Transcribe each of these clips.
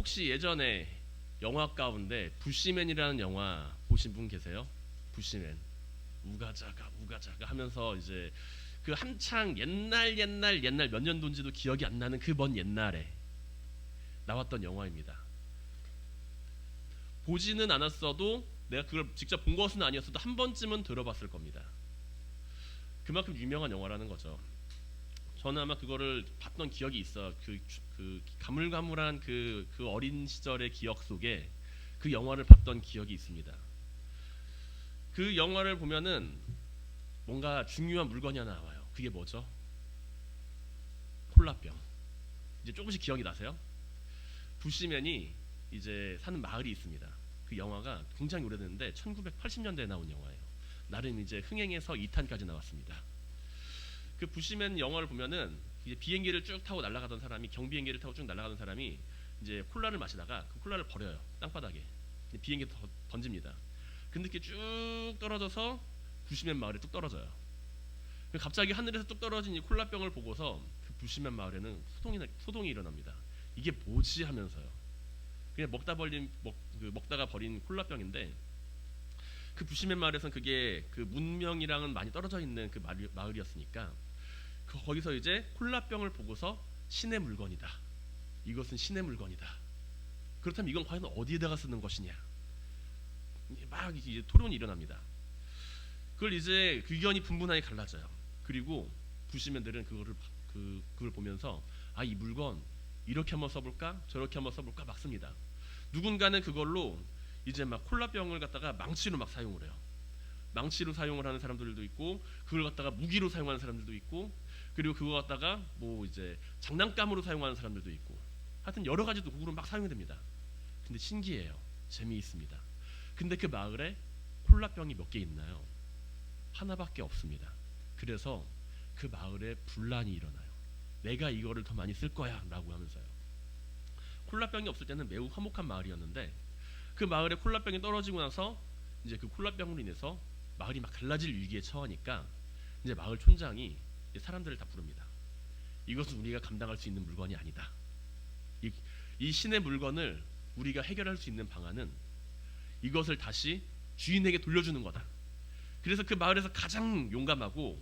혹시 예전에 영화 가운데 부시맨이라는 영화 보신 분 계세요? 부시맨. 우가자가 우가자가 하면서 이제 그 한창 옛날 몇 년도인지도 기억이 안 나는 그 먼 옛날에 나왔던 영화입니다. 보지는 않았어도 내가 그걸 직접 본 것은 아니었어도 한 번쯤은 들어봤을 겁니다. 그만큼 유명한 영화라는 거죠. 저는 아마 그거를 봤던 기억이 있어요. 그 가물가물한 그 어린 시절의 기억 속에 그 영화를 봤던 기억이 있습니다. 그 영화를 보면은 뭔가 중요한 물건이 하나 나와요. 그게 뭐죠? 콜라병. 이제 조금씩 기억이 나세요? 부시맨이 이제 사는 마을이 있습니다. 그 영화가 굉장히 오래됐는데 1980년대에 나온 영화예요. 나름 이제 흥행해서 2탄까지 나왔습니다. 그 부시맨 영화를 보면은 이제 비행기를 쭉 타고 날아가던 사람이 경비행기를 타고 쭉 날아가던 사람이 이제 콜라를 마시다가 그 콜라를 버려요. 땅바닥에. 비행기 던집니다. 근데 이렇게 쭉 떨어져서 부시맨 마을에 뚝 떨어져요. 갑자기 하늘에서 뚝 떨어진 이 콜라병을 보고서 그 부시맨 마을에는 소동이 일어납니다. 이게 뭐지 하면서요. 그냥 먹다가 버린 콜라병인데 그 부시맨 마을에서는 그게 그 문명이랑은 많이 떨어져 있는 그 마을이었으니까 거기서 이제 콜라병을 보고서 신의 물건이다. 이것은 신의 물건이다. 그렇다면 이건 과연 어디에다가 쓰는 것이냐? 막 이제 토론이 일어납니다. 그걸 이제 의견이 분분하게 갈라져요. 그리고 부시맨들은 그걸 보면서 이 물건 이렇게 한번 써볼까? 저렇게 한번 써볼까? 막 씁니다. 누군가는 그걸로 이제 막 콜라병을 갖다가 망치로 막 사용을 해요. 망치로 사용을 하는 사람들도 있고 그걸 갖다가 무기로 사용하는 사람들도 있고 그리고 그거 갖다가 뭐 이제 장난감으로 사용하는 사람들도 있고 하여튼 여러 가지 도구로 막 사용이 됩니다. 근데 신기해요. 재미있습니다. 근데 그 마을에 콜라병이 몇 개 있나요? 하나밖에 없습니다. 그래서 그 마을에 분란이 일어나요. 내가 이거를 더 많이 쓸 거야 라고 하면서요. 콜라병이 없을 때는 매우 화목한 마을이었는데 그 마을에 콜라병이 떨어지고 나서 이제 그 콜라병으로 인해서 마을이 막 갈라질 위기에 처하니까 이제 마을 촌장이 사람들을 다 부릅니다. 이것은 우리가 감당할 수 있는 물건이 아니다. 이 신의 물건을 우리가 해결할 수 있는 방안은 이것을 다시 주인에게 돌려주는 거다. 그래서 그 마을에서 가장 용감하고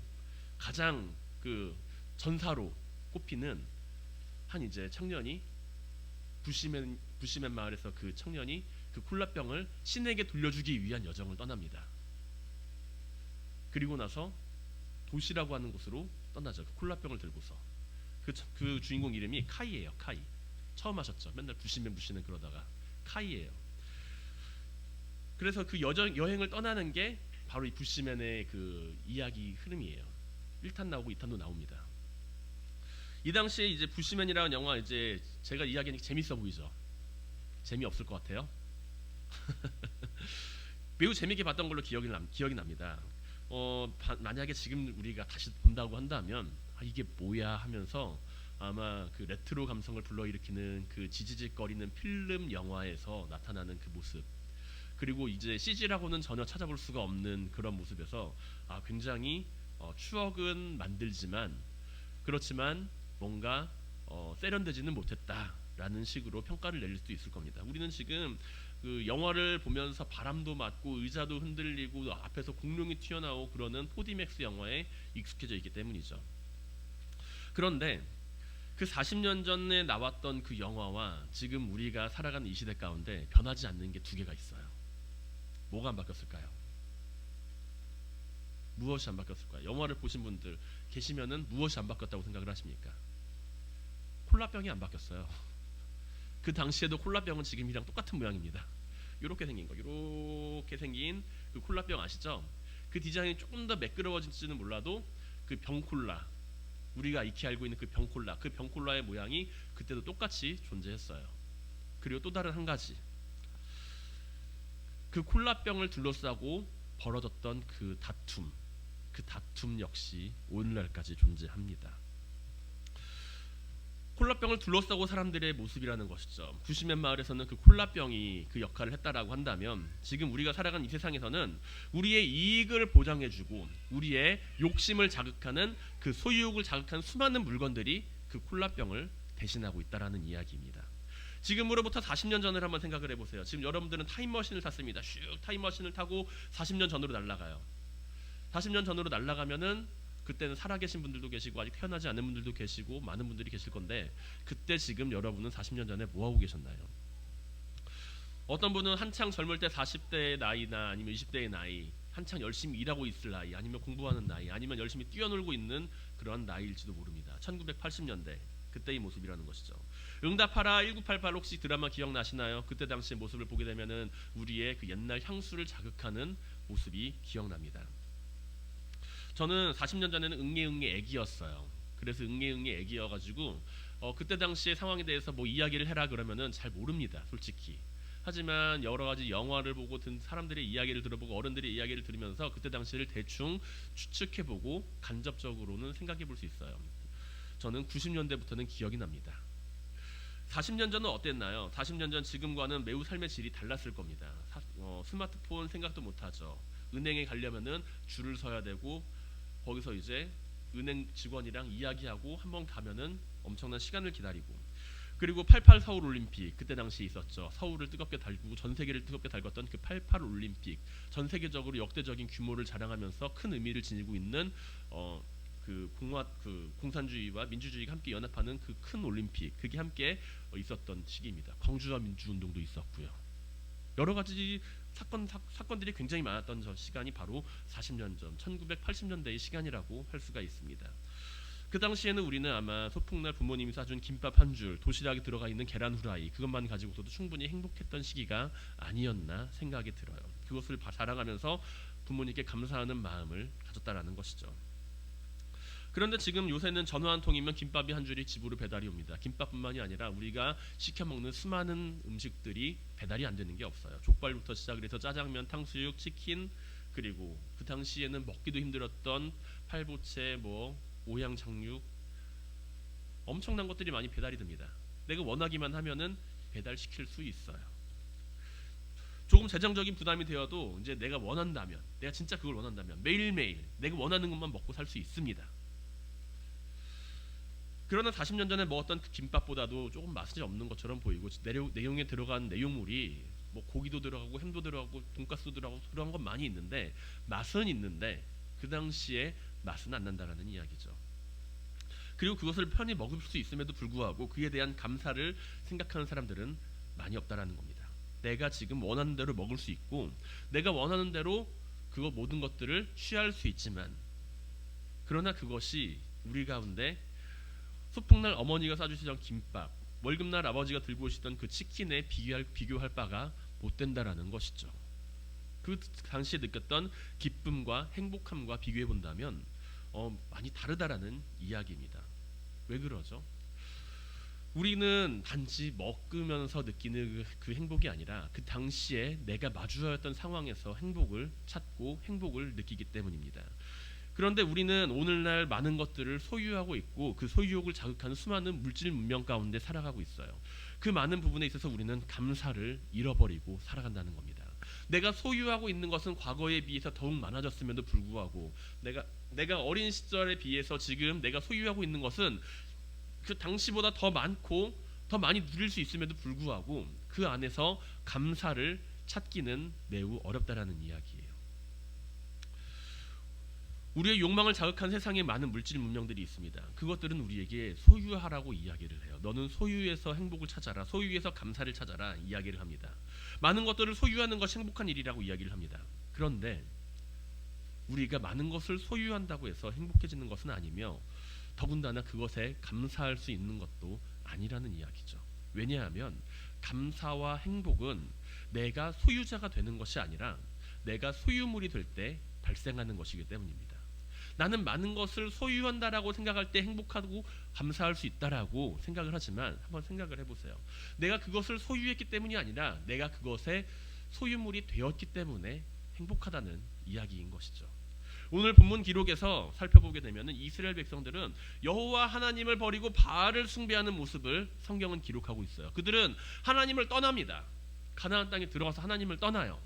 가장 그 전사로 꼽히는 한 이제 청년이 부시맨 마을에서 그 청년이 그 콜라병을 신에게 돌려주기 위한 여정을 떠납니다. 그리고 나서 도시라고 하는 곳으로 떠나죠. 그 콜라병을 들고서 그 주인공 이름이 카이예요. 카이. 처음 하셨죠. 맨날 부시맨 그러다가 카이예요. 그래서 그 여행을 떠나는 게 바로 이 부시맨의 그 이야기 흐름이에요. 1탄 나오고 2탄도 나옵니다. 이 당시에 이제 부시맨이라는 영화 이제 제가 이야기하니까 재밌어 보이죠? 재미없을 것 같아요. 매우 재밌게 봤던 걸로 기억이 납니다. 만약에 지금 우리가 다시 본다고 한다면 이게 뭐야 하면서 아마 그 레트로 감성을 불러일으키는 그 지지직거리는 필름 영화에서 나타나는 그 모습 그리고 이제 CG라고는 전혀 찾아볼 수가 없는 그런 모습에서 굉장히 추억은 만들지만 그렇지만 뭔가 세련되지는 못했다라는 식으로 평가를 내릴 수도 있을 겁니다. 우리는 지금 그 영화를 보면서 바람도 맞고 의자도 흔들리고 앞에서 공룡이 튀어나오고 그러는 4DMAX 영화에 익숙해져 있기 때문이죠. 그런데 그 40년 전에 나왔던 그 영화와 지금 우리가 살아가는 이 시대 가운데 변하지 않는 게 두 개가 있어요. 뭐가 안 바뀌었을까요? 무엇이 안 바뀌었을까요? 영화를 보신 분들 계시면은 무엇이 안 바뀌었다고 생각을 하십니까? 콜라병이 안 바뀌었어요. 그 당시에도 콜라병은 지금이랑 똑같은 모양입니다. 이렇게 생긴 거, 이렇게 생긴 그 콜라병 아시죠? 그 디자인이 조금 더 매끄러워질지는 몰라도 그 병콜라, 우리가 익히 알고 있는 그 병콜라의 모양이 그때도 똑같이 존재했어요. 그리고 또 다른 한 가지, 그 콜라병을 둘러싸고 벌어졌던 그 다툼 역시 오늘날까지 존재합니다. 콜라병을 둘러싸고 사람들의 모습이라는 것이죠. 부시맨 마을에서는 그 콜라병이 그 역할을 했다라고 한다면 지금 우리가 살아가는 이 세상에서는 우리의 이익을 보장해주고 우리의 욕심을 자극하는 그 소유욕을 자극하는 수많은 물건들이 그 콜라병을 대신하고 있다라는 이야기입니다. 지금으로부터 40년 전을 한번 생각을 해보세요. 지금 여러분들은 타임머신을 탔습니다. 슉 타임머신을 타고 40년 전으로 날아가요. 40년 전으로 날아가면은 그때는 살아계신 분들도 계시고 아직 태어나지 않은 분들도 계시고 많은 분들이 계실 건데, 그때 지금 여러분은 40년 전에 뭐하고 계셨나요? 어떤 분은 한창 젊을 때 40대의 나이나 아니면 20대의 나이, 한창 열심히 일하고 있을 나이, 아니면 공부하는 나이, 아니면 열심히 뛰어놀고 있는 그런 나이일지도 모릅니다. 1980년대 그때의 모습이라는 것이죠. 응답하라 1988 혹시 드라마 기억나시나요? 그때 당시의 모습을 보게 되면은 우리의 그 옛날 향수를 자극하는 모습이 기억납니다. 저는 40년 전에는 응애응애 애기였어요. 그래서 응애응애 애기여가지고 그때 당시의 상황에 대해서 뭐 이야기를 해라 그러면은 잘 모릅니다, 솔직히. 하지만 여러 가지 영화를 보고 든 사람들의 이야기를 들어보고 어른들의 이야기를 들으면서 그때 당시를 대충 추측해보고 간접적으로는 생각해볼 수 있어요. 저는 90년대부터는 기억이 납니다. 40년 전은 어땠나요? 40년 전 지금과는 매우 삶의 질이 달랐을 겁니다. 스마트폰 생각도 못하죠. 은행에 가려면은 줄을 서야 되고 거기서 이제 은행 직원이랑 이야기하고 한번 가면은 엄청난 시간을 기다리고, 그리고 88 서울 올림픽 그때 당시에 있었죠. 서울을 뜨겁게 달구고 전 세계를 뜨겁게 달궜던 그 88 올림픽, 전 세계적으로 역대적인 규모를 자랑하면서 큰 의미를 지니고 있는 그 공산주의와 민주주의가 함께 연합하는 그 큰 올림픽, 그게 함께 있었던 시기입니다. 광주와 민주운동도 있었고요. 여러 가지 사건들이 굉장히 많았던 저 시간이 바로 40년 전 1980년대의 시간이라고 할 수가 있습니다. 그 당시에는 우리는 아마 소풍날 부모님이 사준 김밥 한 줄, 도시락에 들어가 있는 계란 후라이, 그것만 가지고서도 충분히 행복했던 시기가 아니었나 생각이 들어요. 그것을 자랑하면서 부모님께 감사하는 마음을 가졌다라는 것이죠. 그런데 지금 요새는 전화 한 통이면 김밥이 한 줄이 집으로 배달이 옵니다. 김밥뿐만이 아니라 우리가 시켜 먹는 수많은 음식들이 배달이 안 되는 게 없어요. 족발부터 시작을 해서 짜장면, 탕수육, 치킨, 그리고 그 당시에는 먹기도 힘들었던 팔보채, 오양장육, 엄청난 것들이 많이 배달이 됩니다. 내가 원하기만 하면은 배달시킬 수 있어요. 조금 재정적인 부담이 되어도 이제 내가 원한다면, 내가 진짜 그걸 원한다면 매일매일 내가 원하는 것만 먹고 살 수 있습니다. 그러나 40년 전에 먹었던 그 김밥보다도 조금 맛이 없는 것처럼 보이고, 내용에 들어간 내용물이 고기도 들어가고 햄도 들어가고 돈가스도 들어간 건 많이 있는데, 맛은 있는데 그 당시에 맛은 안 난다라는 이야기죠. 그리고 그것을 편히 먹을 수 있음에도 불구하고 그에 대한 감사를 생각하는 사람들은 많이 없다라는 겁니다. 내가 지금 원하는 대로 먹을 수 있고 내가 원하는 대로 그거 모든 것들을 취할 수 있지만, 그러나 그것이 우리 가운데 소풍날 어머니가 싸주시던 김밥, 월급날 아버지가 들고 오시던 그 치킨에 비교할 바가 못 된다라는 것이죠. 그 당시에 느꼈던 기쁨과 행복함과 비교해 본다면 많이 다르다라는 이야기입니다. 왜 그러죠? 우리는 단지 먹으면서 느끼는 그 행복이 아니라 그 당시에 내가 마주하였던 상황에서 행복을 찾고 행복을 느끼기 때문입니다. 그런데 우리는 오늘날 많은 것들을 소유하고 있고 그 소유욕을 자극하는 수많은 물질 문명 가운데 살아가고 있어요. 그 많은 부분에 있어서 우리는 감사를 잃어버리고 살아간다는 겁니다. 내가 소유하고 있는 것은 과거에 비해서 더욱 많아졌음에도 불구하고 내가 어린 시절에 비해서 지금 내가 소유하고 있는 것은 그 당시보다 더 많고 더 많이 누릴 수 있음에도 불구하고 그 안에서 감사를 찾기는 매우 어렵다라는 이야기예요. 우리의 욕망을 자극한 세상에 많은 물질 문명들이 있습니다. 그것들은 우리에게 소유하라고 이야기를 해요. 너는 소유에서 행복을 찾아라, 소유에서 감사를 찾아라 이야기를 합니다. 많은 것들을 소유하는 것이 행복한 일이라고 이야기를 합니다. 그런데 우리가 많은 것을 소유한다고 해서 행복해지는 것은 아니며, 더군다나 그것에 감사할 수 있는 것도 아니라는 이야기죠. 왜냐하면 감사와 행복은 내가 소유자가 되는 것이 아니라 내가 소유물이 될 때 발생하는 것이기 때문입니다. 나는 많은 것을 소유한다라고 생각할 때 행복하고 감사할 수 있다라고 생각을 하지만, 한번 생각을 해보세요. 내가 그것을 소유했기 때문이 아니라 내가 그것의 소유물이 되었기 때문에 행복하다는 이야기인 것이죠. 오늘 본문 기록에서 살펴보게 되면 이스라엘 백성들은 여호와 하나님을 버리고 바알을 숭배하는 모습을 성경은 기록하고 있어요. 그들은 하나님을 떠납니다. 가나안 땅에 들어가서 하나님을 떠나요.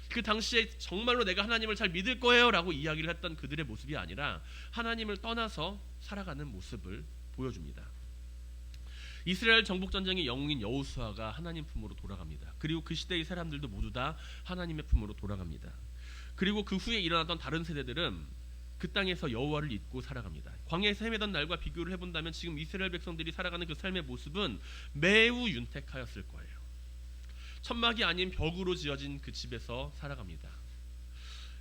그 당시에 정말로 내가 하나님을 잘 믿을 거예요 라고 이야기를 했던 그들의 모습이 아니라 하나님을 떠나서 살아가는 모습을 보여줍니다. 이스라엘 정복 전쟁의 영웅인 여호수아가 하나님 품으로 돌아갑니다. 그리고 그 시대의 사람들도 모두 다 하나님의 품으로 돌아갑니다. 그리고 그 후에 일어났던 다른 세대들은 그 땅에서 여호와를 잊고 살아갑니다. 광야에서 헤매던 날과 비교를 해본다면 지금 이스라엘 백성들이 살아가는 그 삶의 모습은 매우 윤택하였을 거예요. 천막이 아닌 벽으로 지어진 그 집에서 살아갑니다.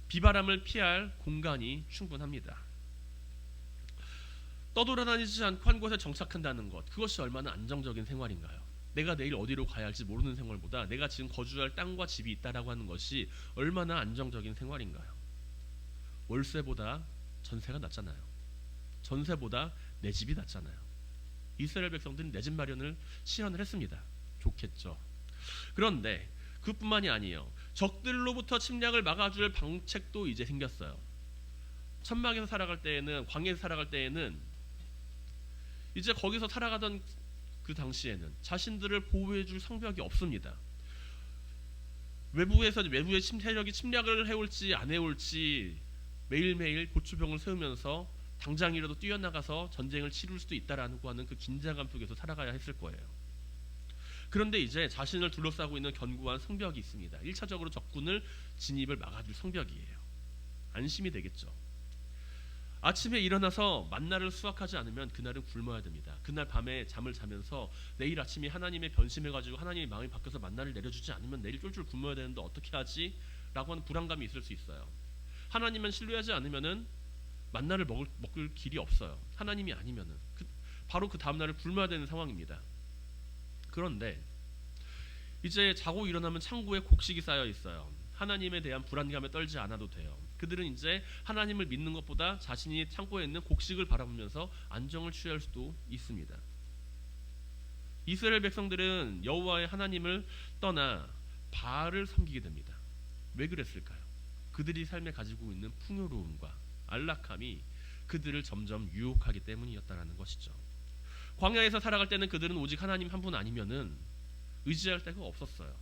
비바람을 피할 공간이 충분합니다. 떠돌아다니지 않고 한 곳에 정착한다는 것, 그것이 얼마나 안정적인 생활인가요? 내가 내일 어디로 가야 할지 모르는 생활보다 내가 지금 거주할 땅과 집이 있다라고 하는 것이 얼마나 안정적인 생활인가요? 월세보다 전세가 낫잖아요. 전세보다 내 집이 낫잖아요. 이스라엘 백성들은 내 집 마련을 실현을 했습니다. 좋겠죠. 그런데 그뿐만이 아니에요. 적들로부터 침략을 막아줄 방책도 이제 생겼어요. 천막에서 살아갈 때에는, 광야에서 살아갈 때에는 이제 거기서 살아가던 그 당시에는 자신들을 보호해줄 성벽이 없습니다. 외부의 세력이 침략을 해올지 안 해올지 매일매일 보초병을 세우면서 당장이라도 뛰어나가서 전쟁을 치룰 수도 있다라고 하는 그 긴장감 속에서 살아가야 했을 거예요. 그런데 이제 자신을 둘러싸고 있는 견고한 성벽이 있습니다. 1차적으로 적군을 진입을 막아줄 성벽이에요. 안심이 되겠죠. 아침에 일어나서 만나를 수확하지 않으면 그날은 굶어야 됩니다. 그날 밤에 잠을 자면서 내일 아침에 하나님의 변심해가지고 하나님의 마음이 바뀌어서 만나를 내려주지 않으면 내일 쫄쫄 굶어야 되는데 어떻게 하지? 라고 하는 불안감이 있을 수 있어요. 하나님만 신뢰하지 않으면은 만나를 먹을 길이 없어요. 하나님이 아니면은 바로 그 다음날을 굶어야 되는 상황입니다. 그런데 이제 자고 일어나면 창고에 곡식이 쌓여 있어요. 하나님에 대한 불안감에 떨지 않아도 돼요. 그들은 이제 하나님을 믿는 것보다 자신이 창고에 있는 곡식을 바라보면서 안정을 취할 수도 있습니다. 이스라엘 백성들은 여호와의 하나님을 떠나 바알을 섬기게 됩니다. 왜 그랬을까요? 그들이 삶에 가지고 있는 풍요로움과 안락함이 그들을 점점 유혹하기 때문이었다라는 것이죠. 광야에서 살아갈 때는 그들은 오직 하나님 한 분 아니면은 의지할 데가 없었어요.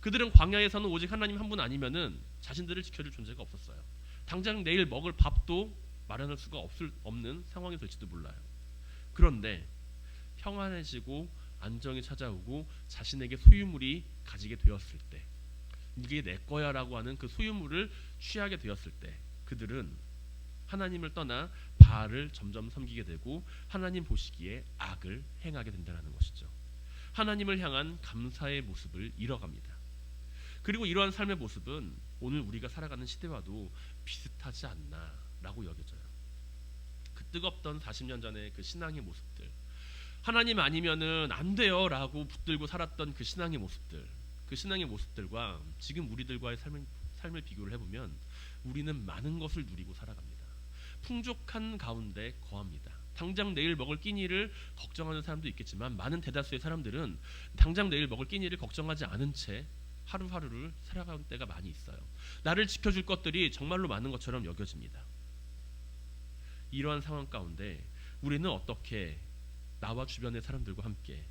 그들은 광야에서는 오직 하나님 한 분 아니면은 자신들을 지켜줄 존재가 없었어요. 당장 내일 먹을 밥도 마련할 수가 없는 상황이 될지도 몰라요. 그런데 평안해지고 안정이 찾아오고 자신에게 소유물이 가지게 되었을 때, 이게 내 거야라고 하는 그 소유물을 취하게 되었을 때 그들은 하나님을 떠나 바알을 점점 섬기게 되고 하나님 보시기에 악을 행하게 된다는 것이죠. 하나님을 향한 감사의 모습을 잃어갑니다. 그리고 이러한 삶의 모습은 오늘 우리가 살아가는 시대와도 비슷하지 않나라고 여겨져요. 그 뜨겁던 40년 전의 그 신앙의 모습들, 하나님 아니면은 안 돼요라고 붙들고 살았던 그 신앙의 모습들, 그 신앙의 모습들과 지금 우리들과의 삶을 비교를 해보면 우리는 많은 것을 누리고 살아갑니다. 풍족한 가운데 거합니다. 당장 내일 먹을 끼니를 걱정하는 사람도 있겠지만 많은 대다수의 사람들은 당장 내일 먹을 끼니를 걱정하지 않은 채 하루하루를 살아가는 때가 많이 있어요. 나를 지켜줄 것들이 정말로 많은 것처럼 여겨집니다. 이러한 상황 가운데 우리는 어떻게 나와 주변의 사람들과 함께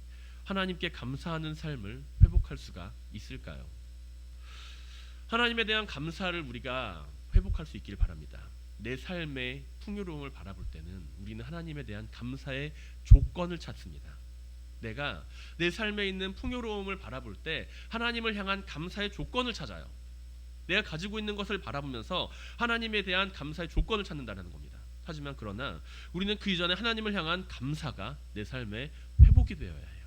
하나님께 감사하는 삶을 회복할 수가 있을까요? 하나님에 대한 감사를 우리가 회복할 수 있기를 바랍니다. 내 삶의 풍요로움을 바라볼 때는 우리는 하나님에 대한 감사의 조건을 찾습니다. 내가 내 삶에 있는 풍요로움을 바라볼 때 하나님을 향한 감사의 조건을 찾아요. 내가 가지고 있는 것을 바라보면서 하나님에 대한 감사의 조건을 찾는다는 겁니다. 하지만 그러나 우리는 그 이전에 하나님을 향한 감사가 내 삶의 회복이 되어야 해요.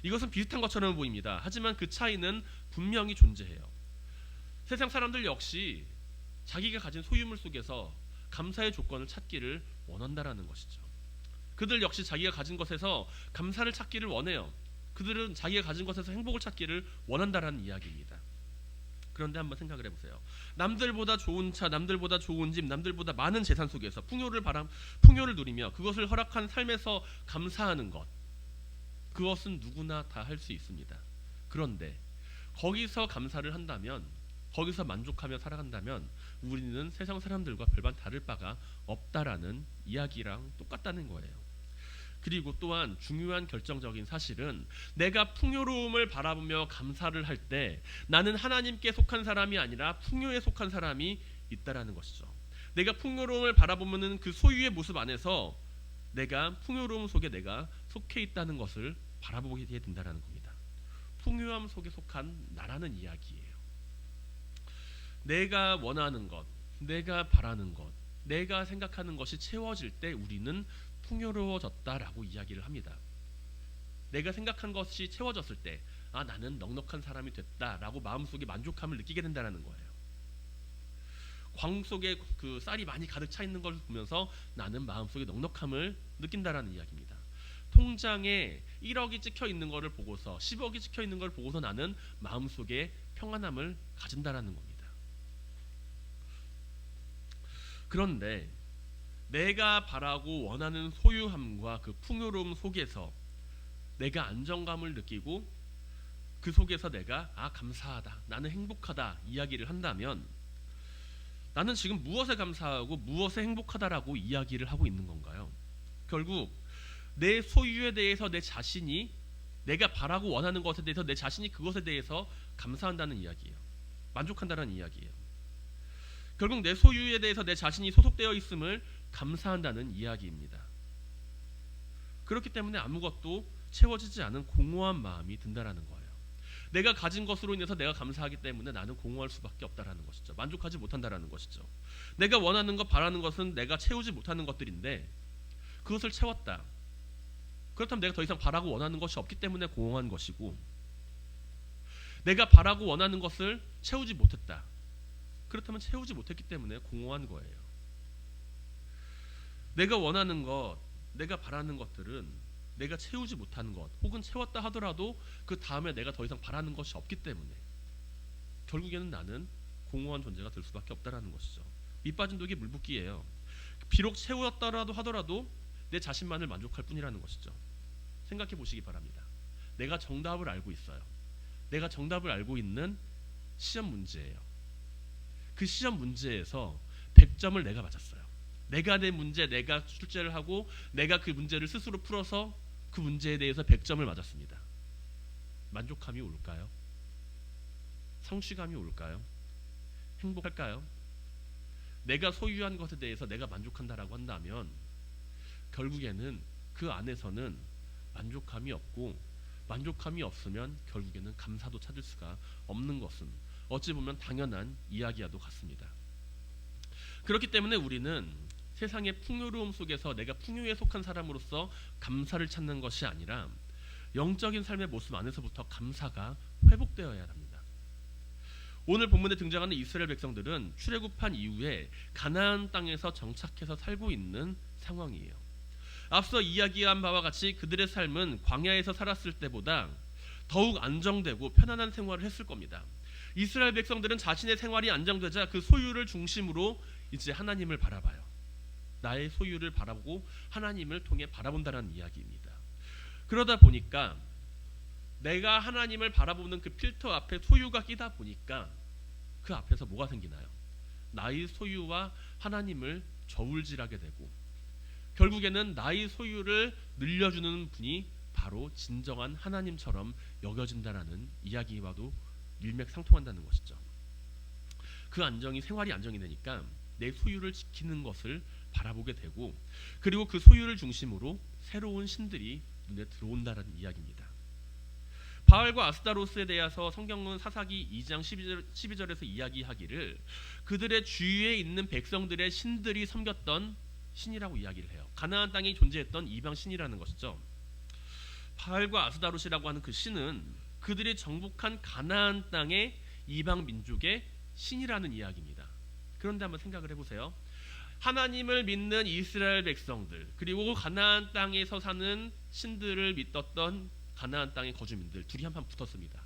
이것은 비슷한 것처럼 보입니다. 하지만 그 차이는 분명히 존재해요. 세상 사람들 역시 자기가 가진 소유물 속에서 감사의 조건을 찾기를 원한다라는 것이죠. 그들 역시 자기가 가진 것에서 감사를 찾기를 원해요. 그들은 자기가 가진 것에서 행복을 찾기를 원한다라는 이야기입니다. 그런데 한번 생각을 해보세요. 남들보다 좋은 차, 남들보다 좋은 집, 남들보다 많은 재산 속에서 풍요를 누리며 그것을 허락한 삶에서 감사하는 것, 그것은 누구나 다 할 수 있습니다. 그런데 거기서 감사를 한다면, 거기서 만족하며 살아간다면 우리는 세상 사람들과 별반 다를 바가 없다라는 이야기랑 똑같다는 거예요. 그리고 또한 중요한 결정적인 사실은 내가 풍요로움을 바라보며 감사를 할 때 나는 하나님께 속한 사람이 아니라 풍요에 속한 사람이 있다라는 것이죠. 내가 풍요로움을 바라보면은 그 소유의 모습 안에서 내가 풍요로움 속에 내가 속해 있다는 것을 바라보게 된다는 겁니다. 풍요함 속에 속한 나라는 이야기예요. 내가 원하는 것, 내가 바라는 것, 내가 생각하는 것이 채워질 때 우리는 풍요로워졌다라고 이야기를 합니다. 내가 생각한 것이 채워졌을 때 나는 넉넉한 사람이 됐다라고 마음속에 만족함을 느끼게 된다는 거예요. 광 속에 그 쌀이 많이 가득 차 있는 걸 보면서 나는 마음속에 넉넉함을 느낀다라는 이야기입니다. 통장에 1억이 찍혀 있는 것을 보고서 10억이 찍혀 있는 걸 보고서 나는 마음속에 평안함을 가진다라는 겁니다. 그런데 내가 바라고 원하는 소유함과 그 풍요로움 속에서 내가 안정감을 느끼고 그 속에서 내가 감사하다, 나는 행복하다 이야기를 한다면 나는 지금 무엇에 감사하고 무엇에 행복하다라고 이야기를 하고 있는 건가요? 결국 내 소유에 대해서 내 자신이 내가 바라고 원하는 것에 대해서 내 자신이 그것에 대해서 감사한다는 이야기예요. 만족한다는 이야기예요. 결국 내 소유에 대해서 내 자신이 소속되어 있음을 감사한다는 이야기입니다. 그렇기 때문에 아무것도 채워지지 않은 공허한 마음이 든다라는 거예요. 내가 가진 것으로 인해서 내가 감사하기 때문에 나는 공허할 수밖에 없다라는 것이죠. 만족하지 못한다라는 것이죠. 내가 원하는 것, 바라는 것은 내가 채우지 못하는 것들인데 그것을 채웠다. 그렇다면 내가 더 이상 바라고 원하는 것이 없기 때문에 공허한 것이고, 내가 바라고 원하는 것을 채우지 못했다. 그렇다면 채우지 못했기 때문에 공허한 거예요. 내가 원하는 것, 내가 바라는 것들은 내가 채우지 못하는 것, 혹은 채웠다 하더라도 그 다음에 내가 더 이상 바라는 것이 없기 때문에 결국에는 나는 공허한 존재가 될 수밖에 없다라는 것이죠. 밑빠진 독이 물붓기예요. 비록 채웠다라도 하더라도 내 자신만을 만족할 뿐이라는 것이죠. 생각해 보시기 바랍니다. 내가 정답을 알고 있어요. 내가 정답을 알고 있는 시험 문제예요. 그 시험 문제에서 100점을 내가 맞았어요. 내가 내 문제, 내가 출제를 하고 내가 그 문제를 스스로 풀어서 그 문제에 대해서 100점을 맞았습니다. 만족감이 올까요? 성취감이 올까요? 행복할까요? 내가 소유한 것에 대해서 내가 만족한다라고 한다면 결국에는 그 안에서는 만족감이 없고, 만족감이 없으면 결국에는 감사도 찾을 수가 없는 것은 어찌 보면 당연한 이야기와도 같습니다. 그렇기 때문에 우리는 세상의 풍요로움 속에서 내가 풍요에 속한 사람으로서 감사를 찾는 것이 아니라 영적인 삶의 모습 안에서부터 감사가 회복되어야 합니다. 오늘 본문에 등장하는 이스라엘 백성들은 출애굽한 이후에 가나안 땅에서 정착해서 살고 있는 상황이에요. 앞서 이야기한 바와 같이 그들의 삶은 광야에서 살았을 때보다 더욱 안정되고 편안한 생활을 했을 겁니다. 이스라엘 백성들은 자신의 생활이 안정되자 그 소유를 중심으로 이제 하나님을 바라봐요. 나의 소유를 바라보고 하나님을 통해 바라본다는 이야기입니다. 그러다 보니까 내가 하나님을 바라보는 그 필터 앞에 소유가 끼다 보니까 그 앞에서 뭐가 생기나요? 나의 소유와 하나님을 저울질하게 되고, 결국에는 나의 소유를 늘려주는 분이 바로 진정한 하나님처럼 여겨진다라는 이야기와도 일맥상통한다는 것이죠. 그 안정이, 생활이 안정이 되니까 내 소유를 지키는 것을 바라보게 되고, 그리고 그 소유를 중심으로 새로운 신들이 눈에 들어온다는 이야기입니다. 바알과 아스타로스에 대해서 성경은 사사기 2장 12절에서 이야기하기를 그들의 주위에 있는 백성들의 신들이 섬겼던 신이라고 이야기를 해요. 가나안 땅에 존재했던 이방 신이라는 것이죠. 바알과 아스타롯이라고 하는 그 신은 그들이 정복한 가나안 땅의 이방 민족의 신이라는 이야기입니다. 그런데 한번 생각을 해보세요. 하나님을 믿는 이스라엘 백성들, 그리고 가나안 땅에서 사는 신들을 믿었던 가나안 땅의 거주민들, 둘이 한판 붙었습니다.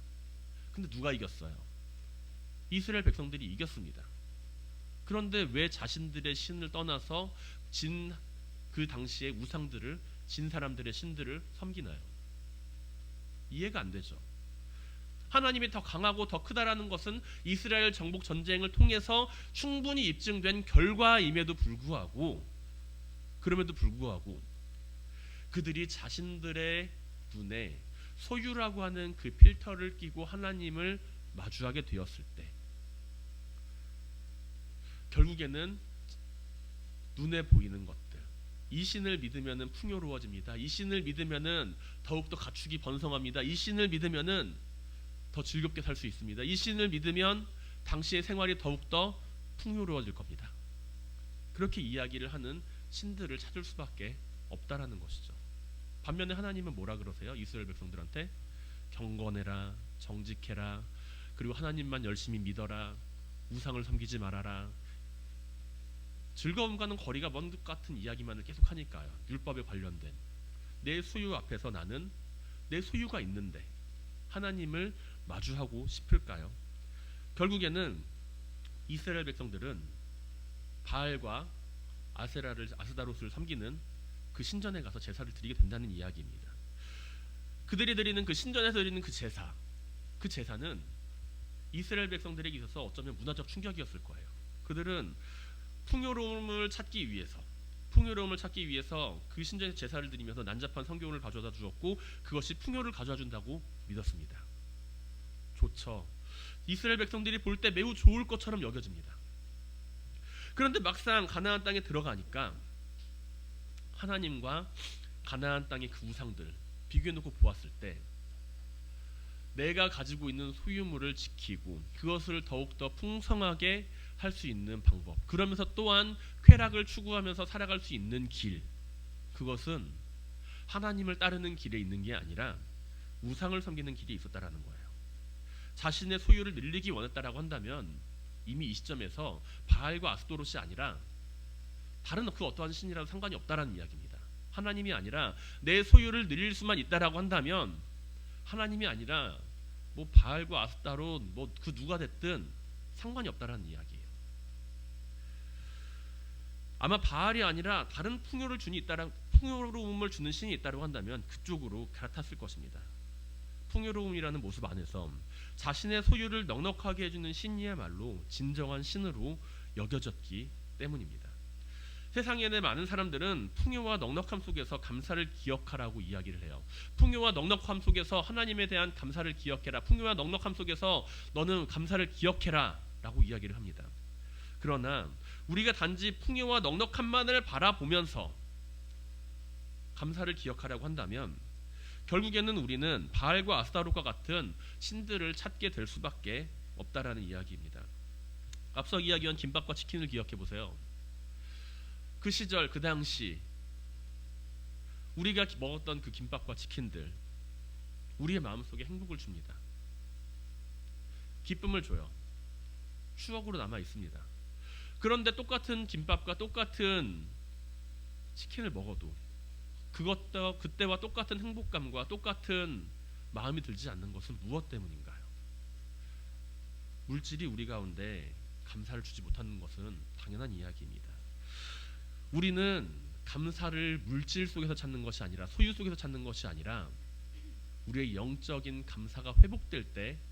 근데 누가 이겼어요? 이스라엘 백성들이 이겼습니다. 그런데 왜 자신들의 신을 떠나서 그 당시의 우상들을, 진 사람들의 신들을 섬기나요? 이해가 안 되죠. 하나님이 더 강하고 더 크다라는 것은 이스라엘 정복 전쟁을 통해서 충분히 입증된 결과임에도 불구하고, 그럼에도 불구하고 그들이 자신들의 눈에 소유라고 하는 그 필터를 끼고 하나님을 마주하게 되었을 때 결국에는 눈에 보이는 것들, 이 신을 믿으면은 풍요로워집니다. 이 신을 믿으면은 더욱더 가축이 번성합니다. 이 신을 믿으면은 더 즐겁게 살 수 있습니다. 이 신을 믿으면 당시의 생활이 더욱더 풍요로워질 겁니다. 그렇게 이야기를 하는 신들을 찾을 수밖에 없다라는 것이죠. 반면에 하나님은 뭐라 그러세요? 이스라엘 백성들한테 경건해라, 정직해라, 그리고 하나님만 열심히 믿어라, 우상을 섬기지 말아라. 즐거움과는 거리가 먼 것 같은 이야기만을 계속하니까요. 율법에 관련된 내 소유 앞에서 나는 내 소유가 있는데 하나님을 마주하고 싶을까요? 결국에는 이스라엘 백성들은 바알과 아스다롯을 섬기는 그 신전에 가서 제사를 드리게 된다는 이야기입니다. 그들이 드리는 그 신전에서 드리는 그 제사는 이스라엘 백성들에게 있어서 어쩌면 문화적 충격이었을 거예요. 그들은 풍요로움을 찾기 위해서 그 신전에서 제사를 드리면서 난잡한 성경을 가져다 주었고 그것이 풍요를 가져다 준다고 믿었습니다. 좋죠. 이스라엘 백성들이 볼 때 매우 좋을 것처럼 여겨집니다. 그런데 막상 가나안 땅에 들어가니까 하나님과 가나안 땅의 그 우상들 비교해놓고 보았을 때 내가 가지고 있는 소유물을 지키고 그것을 더욱더 풍성하게 할 수 있는 방법, 그러면서 또한 쾌락을 추구하면서 살아갈 수 있는 길, 그것은 하나님을 따르는 길에 있는 게 아니라 우상을 섬기는 길이 있었다라는 거예요. 자신의 소유를 늘리기 원했다라고 한다면 이미 이 시점에서 바알과 아스도롯이 아니라 다른 그 어떠한 신이라도 상관이 없다라는 이야기입니다. 하나님이 아니라 내 소유를 늘릴 수만 있다라고 한다면 하나님이 아니라 뭐 바알과 아스타롯 뭐 그 누가 됐든 상관이 없다라는 이야기예요. 아마 바알이 아니라 다른 풍요로움을 주는 신이 있다고 한다면 그쪽으로 갈아탔을 것입니다. 풍요로움이라는 모습 안에서 자신의 소유를 넉넉하게 해주는 신이야말로 진정한 신으로 여겨졌기 때문입니다. 세상에는 많은 사람들은 풍요와 넉넉함 속에서 감사를 기억하라고 이야기를 해요. 풍요와 넉넉함 속에서 하나님에 대한 감사를 기억해라. 풍요와 넉넉함 속에서 너는 감사를 기억해라 라고 이야기를 합니다. 그러나 우리가 단지 풍요와 넉넉함만을 바라보면서 감사를 기억하라고 한다면 결국에는 우리는 바알과 아스타롯과 같은 신들을 찾게 될 수밖에 없다라는 이야기입니다. 앞서 이야기한 김밥과 치킨을 기억해 보세요. 그 시절 그 당시 우리가 먹었던 그 김밥과 치킨들 우리의 마음속에 행복을 줍니다. 기쁨을 줘요. 추억으로 남아 있습니다. 그런데 똑같은 김밥과 똑같은 치킨을 먹어도 그때와 똑같은 행복감과 똑같은 마음이 들지 않는 것은 무엇 때문인가요? 물질이 우리 가운데 감사를 주지 못하는 것은 당연한 이야기입니다. 우리는 감사를 물질 속에서 찾는 것이 아니라 소유 속에서 찾는 것이 아니라 우리의 영적인 감사가 회복될 때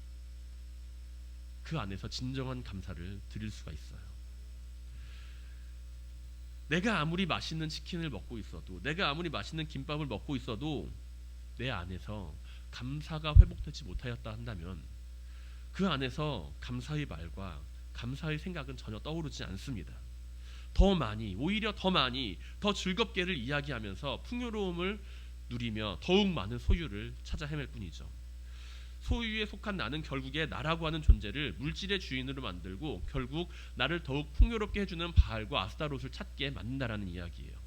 그 안에서 진정한 감사를 드릴 수가 있어요. 내가 아무리 맛있는 치킨을 먹고 있어도 내가 아무리 맛있는 김밥을 먹고 있어도 내 안에서 감사가 회복되지 못하였다 한다면 그 안에서 감사의 말과 감사의 생각은 전혀 떠오르지 않습니다. 오히려 더 많이 더 즐겁게를 이야기하면서 풍요로움을 누리며 더욱 많은 소유를 찾아 헤맬 뿐이죠. 소유에 속한 나는 결국에 나라고 하는 존재를 물질의 주인으로 만들고 결국 나를 더욱 풍요롭게 해주는 바알과 아스타롯을 찾게 만든다라는 이야기예요.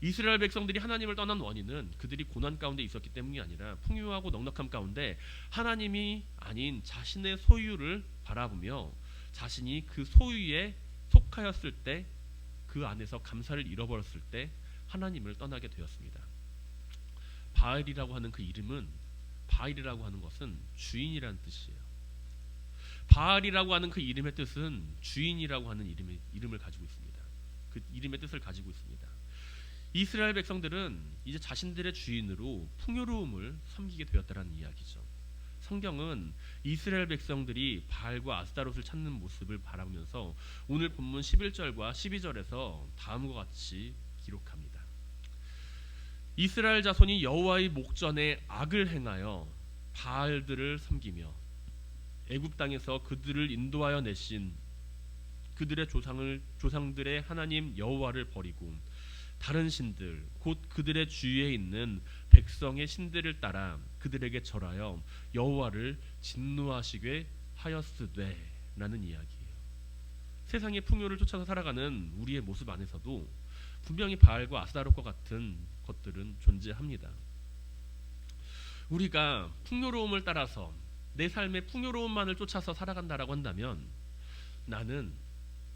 이스라엘 백성들이 하나님을 떠난 원인은 그들이 고난 가운데 있었기 때문이 아니라 풍요하고 넉넉함 가운데 하나님이 아닌 자신의 소유를 바라보며 자신이 그 소유에 속하였을 때 그 안에서 감사를 잃어버렸을 때 하나님을 떠나게 되었습니다. 바알이라고 하는 바알이라고 하는 것은 주인이라는 뜻이에요. 바알이라고 하는 그 이름의 뜻은 주인이라고 하는 이름을 가지고 있습니다. 그 이름의 뜻을 가지고 있습니다. 이스라엘 백성들은 이제 자신들의 주인으로 풍요로움을 섬기게 되었다라는 이야기죠. 성경은 이스라엘 백성들이 바알과 아스타롯을 찾는 모습을 바라보면서 오늘 본문 11절과 12절에서 다음과 같이 기록합니다. 이스라엘 자손이 여호와의 목전에 악을 행하여 바알들을 섬기며 애굽 땅에서 그들을 인도하여 내신 그들의 조상들의 하나님 여호와를 버리고 다른 신들 곧 그들의 주위에 있는 백성의 신들을 따라 그들에게 절하여 여호와를 진노하시게 하였으되라는 이야기예요. 세상의 풍요를 쫓아서 살아가는 우리의 모습 안에서도 분명히 바알과 아스타롯과 같은 것들은 존재합니다. 우리가 풍요로움을 따라서 내 삶의 풍요로움만을 쫓아서 살아간다라고 한다면 나는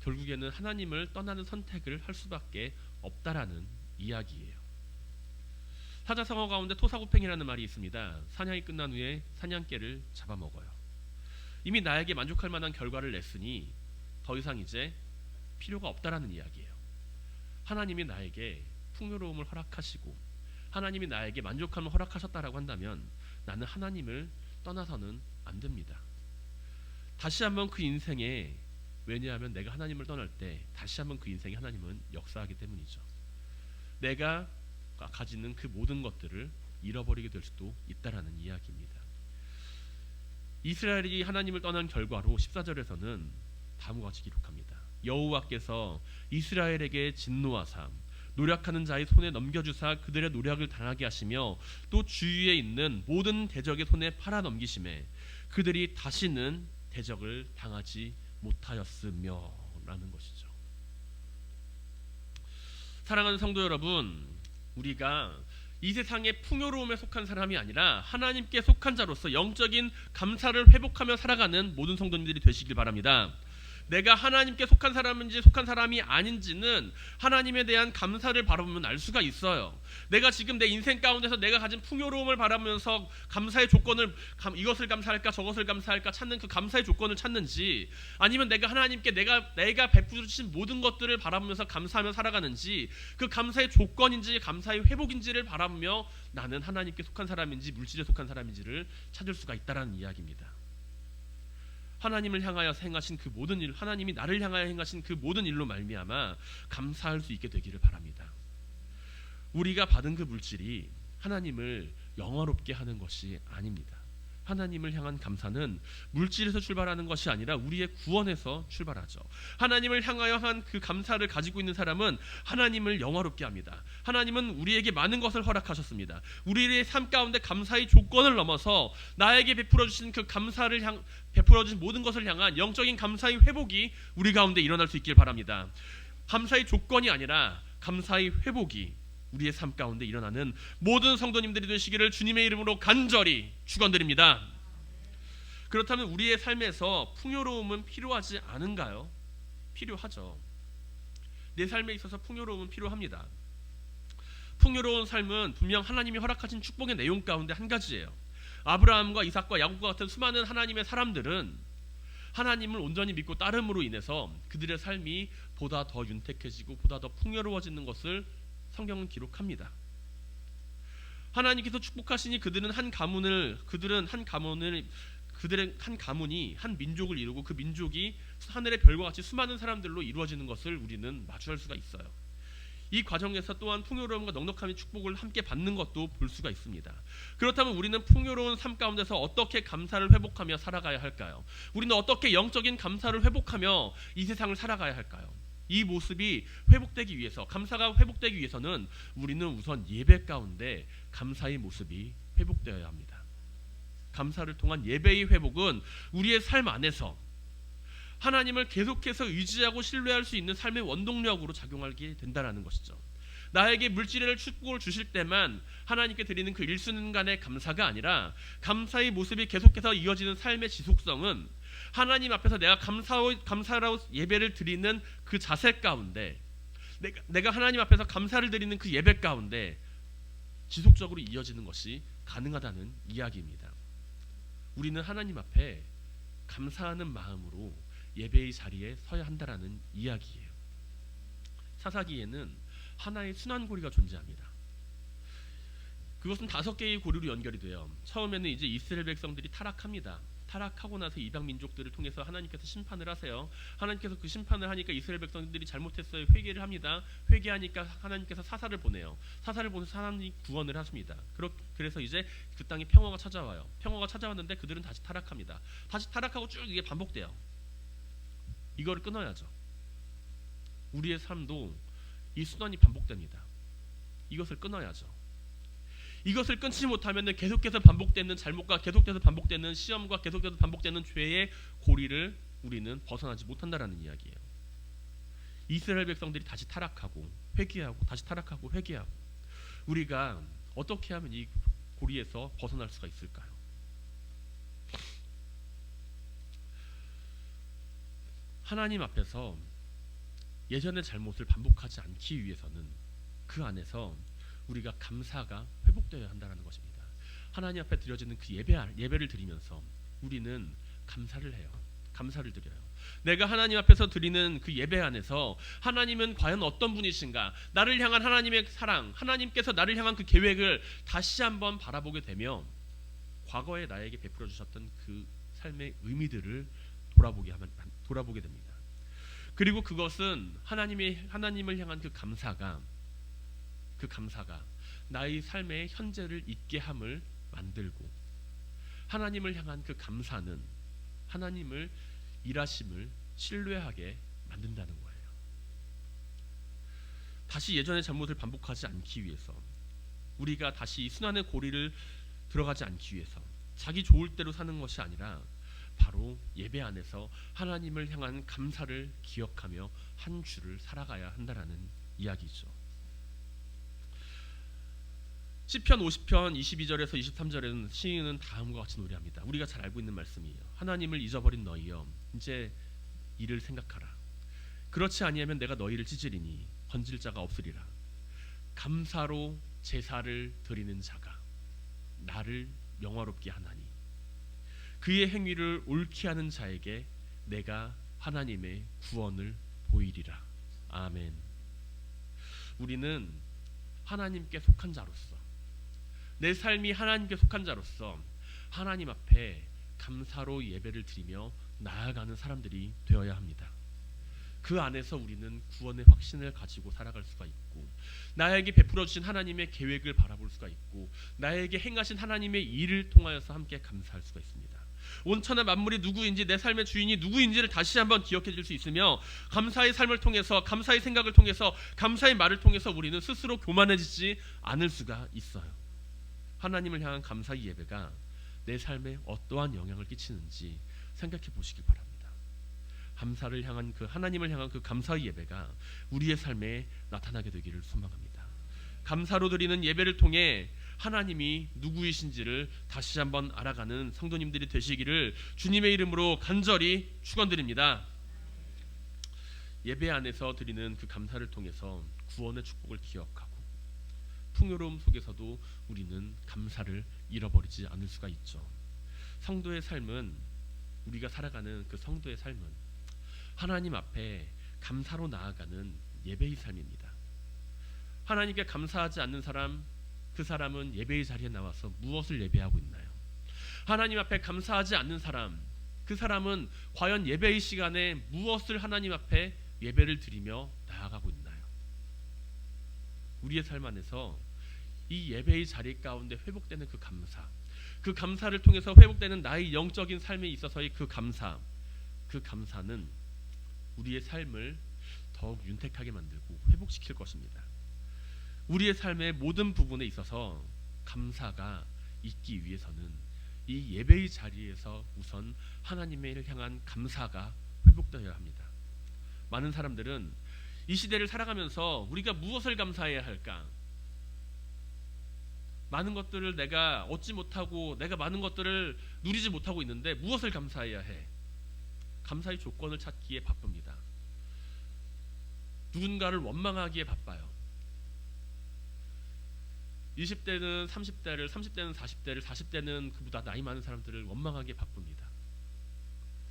결국에는 하나님을 떠나는 선택을 할 수밖에 없다라는 이야기예요. 사자성어 가운데 토사구팽이라는 말이 있습니다. 사냥이 끝난 후에 사냥개를 잡아먹어요. 이미 나에게 만족할 만한 결과를 냈으니 더 이상 이제 필요가 없다라는 이야기예요. 하나님이 나에게 풍요로움을 허락하시고 하나님이 나에게 만족함을 허락하셨다라고 한다면 나는 하나님을 떠나서는 안 됩니다. 다시 한번 그 인생에, 왜냐하면 내가 하나님을 떠날 때 다시 한번 그 인생에 하나님은 역사하기 때문이죠. 내가 가지는 그 모든 것들을 잃어버리게 될 수도 있다라는 이야기입니다. 이스라엘이 하나님을 떠난 결과로 14절에서는 다음과 같이 기록합니다. 여호와께서 이스라엘에게 진노하사 노력하는 자의 손에 넘겨주사 그들의 노력을 당하게 하시며 또 주위에 있는 모든 대적의 손에 팔아 넘기심에 그들이 다시는 대적을 당하지 못하였으며 라는 것이죠. 사랑하는 성도 여러분, 우리가 이 세상의 풍요로움에 속한 사람이 아니라 하나님께 속한 자로서 영적인 감사를 회복하며 살아가는 모든 성도님들이 되시길 바랍니다. 내가 하나님께 속한 사람인지 속한 사람이 아닌지는 하나님에 대한 감사를 바라보면 알 수가 있어요. 내가 지금 내 인생 가운데서 내가 가진 풍요로움을 바라보면서 감사의 조건을, 이것을 감사할까 저것을 감사할까 찾는 그 감사의 조건을 찾는지, 아니면 내가 하나님께 내가 베풀어 주신 모든 것들을 바라보면서 감사하며 살아가는지, 그 감사의 조건인지 감사의 회복인지를 바라보며 나는 하나님께 속한 사람인지 물질에 속한 사람인지를 찾을 수가 있다라는 이야기입니다. 하나님을 향하여 행하신 그 모든 일, 하나님이 나를 향하여 행하신 그 모든 일로 말미암아 감사할 수 있게 되기를 바랍니다. 우리가 받은 그 물질이 하나님을 영화롭게 하는 것이 아닙니다. 하나님을 향한 감사는 물질에서 출발하는 것이 아니라 우리의 구원에서 출발하죠. 하나님을 향하여 한 그 감사를 가지고 있는 사람은 하나님을 영화롭게 합니다. 하나님은 우리에게 많은 것을 허락하셨습니다. 우리의 삶 가운데 감사의 조건을 넘어서 나에게 베풀어 주신 그 감사를 베풀어 주신 모든 것을 향한 영적인 감사의 회복이 우리 가운데 일어날 수 있길 바랍니다. 감사의 조건이 아니라 감사의 회복이 우리의 삶 가운데 일어나는 모든 성도님들이 되시기를 주님의 이름으로 간절히 축원드립니다. 그렇다면 우리의 삶에서 풍요로움은 필요하지 않은가요? 필요하죠. 내 삶에 있어서 풍요로움은 필요합니다. 풍요로운 삶은 분명 하나님이 허락하신 축복의 내용 가운데 한 가지예요. 아브라함과 이삭과 야곱과 같은 수많은 하나님의 사람들은 하나님을 온전히 믿고 따름으로 인해서 그들의 삶이 보다 더 윤택해지고 보다 더 풍요로워지는 것을 성경은 기록합니다. 하나님께서 축복하시니 그들은 한 가문이 한 민족을 이루고 그 민족이 하늘의 별과 같이 수많은 사람들로 이루어지는 것을 우리는 마주할 수가 있어요. 이 과정에서 또한 풍요로움과 넉넉함의 축복을 함께 받는 것도 볼 수가 있습니다. 그렇다면 우리는 풍요로운 삶 가운데서 어떻게 감사를 회복하며 살아가야 할까요? 우리는 어떻게 영적인 감사를 회복하며 이 세상을 살아가야 할까요? 이 모습이 회복되기 위해서, 감사가 회복되기 위해서는 우리는 우선 예배 가운데 감사의 모습이 회복되어야 합니다. 감사를 통한 예배의 회복은 우리의 삶 안에서 하나님을 계속해서 의지하고 신뢰할 수 있는 삶의 원동력으로 작용하게 된다는 것이죠. 나에게 물질의 축복을 주실 때만 하나님께 드리는 그 일순간의 감사가 아니라 감사의 모습이 계속해서 이어지는 삶의 지속성은 하나님 앞에서 내가 감사로 예배를 드리는 그 자세 가운데, 내가 하나님 앞에서 감사를 드리는 그 예배 가운데 지속적으로 이어지는 것이 가능하다는 이야기입니다. 우리는 하나님 앞에 감사하는 마음으로 예배의 자리에 서야 한다라는 이야기예요. 사사기에는 하나의 순환고리가 존재합니다. 그것은 5개의 고리로 연결이 돼요. 처음에는 이제 이스라엘 백성들이 타락합니다. 타락하고 나서 이방 민족들을 통해서 하나님께서 심판을 하세요. 하나님께서 그 심판을 하니까 이스라엘 백성들이 잘못했어요. 회개를 합니다. 회개하니까 하나님께서 사사를 보내요. 사사를 보내서 하나님이 구원을 하십니다. 그래서 이제 그 땅에 평화가 찾아와요. 평화가 찾아왔는데 그들은 다시 타락합니다. 다시 타락하고 쭉 이게 반복돼요. 이거를 끊어야죠. 우리의 삶도 이 순환이 반복됩니다. 이것을 끊어야죠. 이것을 끊지 못하면 계속해서 반복되는 잘못과 계속해서 반복되는 시험과 계속해서 반복되는 죄의 고리를 우리는 벗어나지 못한다라는 이야기예요. 이스라엘 백성들이 다시 타락하고 회개하고 다시 타락하고 회개하고, 우리가 어떻게 하면 이 고리에서 벗어날 수가 있을까요? 하나님 앞에서 예전의 잘못을 반복하지 않기 위해서는 그 안에서 우리가 감사가 회복되어야 한다는 것입니다. 하나님 앞에 드려지는 그 예배를 드리면서 우리는 감사를 해요. 감사를 드려요. 내가 하나님 앞에서 드리는 그 예배 안에서 하나님은 과연 어떤 분이신가, 나를 향한 하나님의 사랑, 하나님께서 나를 향한 그 계획을 다시 한번 바라보게 되며 과거에 나에게 베풀어 주셨던 그 삶의 의미들을 돌아보게 됩니다. 그리고 그것은 하나님을 향한 그 감사가 나의 삶의 현재를 있게 함을 만들고, 하나님을 향한 그 감사는 하나님을 일하심을 신뢰하게 만든다는 거예요. 다시 예전의 잘못을 반복하지 않기 위해서, 우리가 다시 이 순환의 고리를 들어가지 않기 위해서 자기 좋을 대로 사는 것이 아니라 바로 예배 안에서 하나님을 향한 감사를 기억하며 한 주를 살아가야 한다라는 이야기죠. 시편 50편 22절에서 23절에는 시인은 다음과 같이 노래합니다. 우리가 잘 알고 있는 말씀이에요. 하나님을 잊어버린 너희여, 이제 이를 생각하라. 그렇지 아니하면 내가 너희를 찢으리니 건질 자가 없으리라. 감사로 제사를 드리는 자가 나를 영화롭게 하나니 그의 행위를 옳게 하는 자에게 내가 하나님의 구원을 보이리라. 아멘. 우리는 하나님께 속한 자로서, 내 삶이 하나님께 속한 자로서 하나님 앞에 감사로 예배를 드리며 나아가는 사람들이 되어야 합니다. 그 안에서 우리는 구원의 확신을 가지고 살아갈 수가 있고, 나에게 베풀어 주신 하나님의 계획을 바라볼 수가 있고, 나에게 행하신 하나님의 일을 통하여서 함께 감사할 수가 있습니다. 온천한 만물이 누구인지, 내 삶의 주인이 누구인지를 다시 한번 기억해 줄 수 있으며, 감사의 삶을 통해서, 감사의 생각을 통해서, 감사의 말을 통해서 우리는 스스로 교만해지지 않을 수가 있어요. 하나님을 향한 감사의 예배가 내 삶에 어떠한 영향을 끼치는지 생각해 보시길 바랍니다. 감사를 향한 하나님을 향한 그 감사의 예배가 우리의 삶에 나타나게 되기를 소망합니다. 감사로 드리는 예배를 통해 하나님이 누구이신지를 다시 한번 알아가는 성도님들이 되시기를 주님의 이름으로 간절히 축원드립니다. 예배 안에서 드리는 그 감사를 통해서 구원의 축복을 기억하고, 풍요로움 속에서도 우리는 감사를 잃어버리지 않을 수가 있죠. 성도의 삶은, 우리가 살아가는 그 성도의 삶은 하나님 앞에 감사로 나아가는 예배의 삶입니다. 하나님께 감사하지 않는 사람, 그 사람은 예배의 자리에 나와서 무엇을 예배하고 있나요? 하나님 앞에 감사하지 않는 사람, 그 사람은 과연 예배의 시간에 무엇을 하나님 앞에 예배를 드리며 나아가고 있나요? 우리의 삶 안에서 이 예배의 자리 가운데 회복되는 그 감사를 통해서 회복되는 나의 영적인 삶에 있어서의 그 감사는 우리의 삶을 더욱 윤택하게 만들고 회복시킬 것입니다. 우리의 삶의 모든 부분에 있어서 감사가 있기 위해서는 이 예배의 자리에서 우선 하나님을 향한 감사가 회복되어야 합니다. 많은 사람들은 이 시대를 살아가면서 우리가 무엇을 감사해야 할까? 많은 것들을 내가 얻지 못하고, 내가 많은 것들을 누리지 못하고 있는데 무엇을 감사해야 해? 감사의 조건을 찾기에 바쁩니다. 누군가를 원망하기에 바빠요. 20대는 30대를, 30대는 40대를, 40대는 그보다 나이 많은 사람들을 원망하기에 바쁩니다.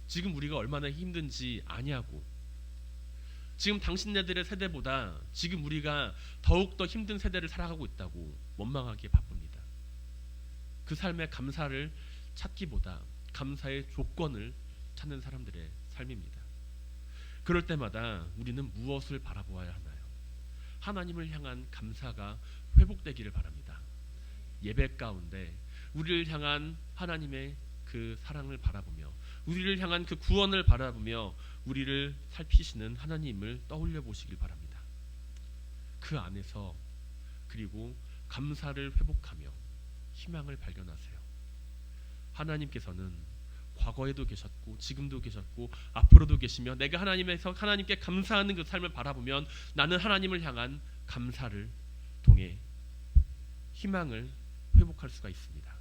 지금 우리가 얼마나 힘든지 아냐고, 지금 당신네들의 세대보다 지금 우리가 더욱더 힘든 세대를 살아가고 있다고 원망하기에 바쁩니다. 그 삶의 감사를 찾기보다 감사의 조건을 찾는 사람들의 삶입니다. 그럴 때마다 우리는 무엇을 바라보아야 하나요? 하나님을 향한 감사가 회복되기를 바랍니다. 예배 가운데 우리를 향한 하나님의 그 사랑을 바라보며, 우리를 향한 그 구원을 바라보며 우리를 살피시는 하나님을 떠올려 보시길 바랍니다. 그 안에서 그리고 감사를 회복하며 희망을 발견하세요. 하나님께서는 과거에도 계셨고 지금도 계셨고 앞으로도 계시며 내가 하나님께 감사하는 그 삶을 바라보면 나는 하나님을 향한 감사를 통해 희망을 회복할 수가 있습니다.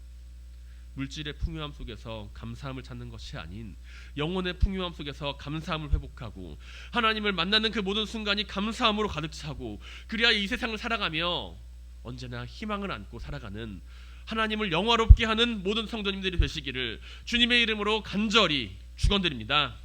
물질의 풍요함 속에서 감사함을 찾는 것이 아닌 영혼의 풍요함 속에서 감사함을 회복하고 하나님을 만나는 그 모든 순간이 감사함으로 가득 차고 그래야 이 세상을 살아가며 언제나 희망을 안고 살아가는 하나님을 영화롭게 하는 모든 성도님들이 되시기를 주님의 이름으로 간절히 축원드립니다.